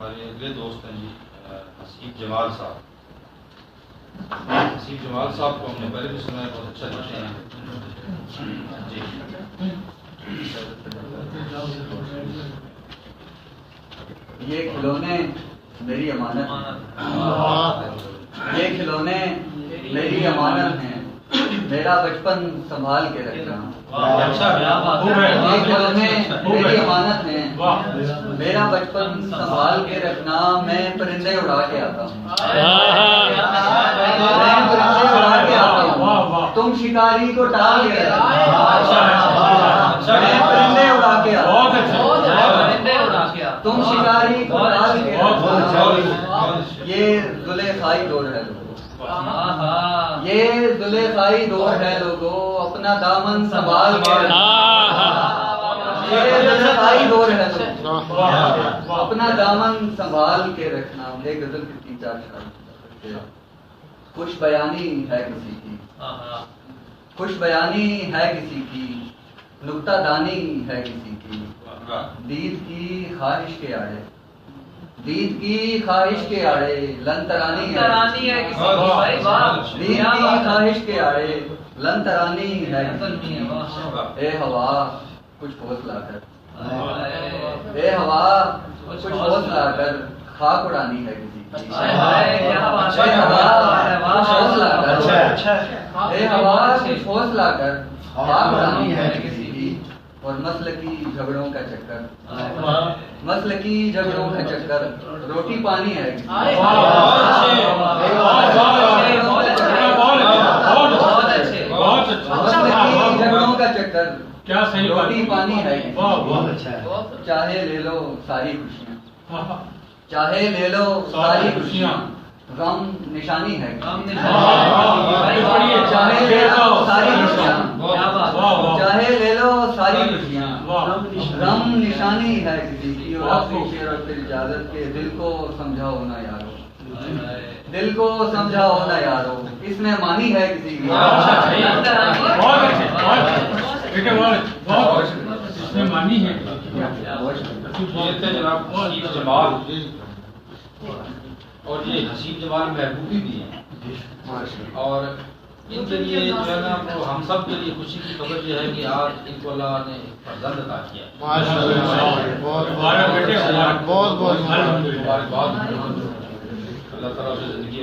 ہمارے اگلے دوست ہیں جی حسیب جمال صاحب. حسیب جمال صاحب کو ہم نے پہلے بھی سنا ہے، بہت اچھا لگتے ہیں جی. یہ کھلونے میری امانت ہیں، یہ کھلونے میری امانت ہیں، میرا بچپن سنبھال کے رکھنا. یہ کھلونے میری امانت ہیں، میرا بچپن سنبھال کے رکھنا. میں پرندے اڑا کے آتا ہوں، میں پرندے اڑا کے آتا ہوں، تم شکاری کو ٹال کے رکھنا. میں پرندے اڑا کے آتا ہوں، تم شکاری کو ٹال کے رکھنا. یہ زلیخائی دور ہے لوگوں، یہ زلیخائی دور ہے لوگوں، اپنا دامن سنبھال کے رکھنا. یہ زلیخائی دور ہے لوگوں، اپنا دامن سنبھال کے رکھنا. یہ غزل کی 3-4 شعر. خوش بیانی ہے کسی کی، خوش بیانی ہے کسی کی، نکتہ دانی ہے کسی کی. دید کی خواہش کے آڑے، دید کی خواہش کے آڑے لن ترانی ہے کسی کی. دید کی خواہش کے آڑے لن ترانی ہے کسی کی. اے ہوا کچھ ہوش لا کر، اے ہوا کچھ ہوش لا کر خاک اڑانی ہے کسی کی. اے ہوا کچھ ہوش لا کر، اے ہوا کچھ ہوش لا کر خاک اڑانی ہے کسی کی. اور مسلکی جھگڑوں کا چکر، مسلکی جھگڑوں کا چکر روٹی پانی ہے کسی کی. مسلکی جھگڑوں کا چکر روٹی پانی ہے کسی کی. چاہے لے لو ساری خوشیاں، چاہے لے لو ساری خوشیاں، غم نشانی ہے. چاہے لے لو ساری خوشیاں، چاہے لے لو ساری خوشیاں، غم نشانی ہے کسی کی. اور آخری شعر اور پھر اجازت کے دل کو سمجھاؤ نہ یارو، دل کو سمجھاؤ نہ یارو، اس میں مانی ہے کسی کی. اس میں مانی ہے. یہ تھے جناب حسیب جمال، اور یہ حسیب جمال محبوبی بھی ہیں. اور ان کے لیے جو ہے نا وہ ہم سب کے لیے خوشی کی خبر یہ ہے کہ آج ان کو اللہ نے ایک فرزند عطا کیا. مبارکباد. اللہ تعالیٰ زندگی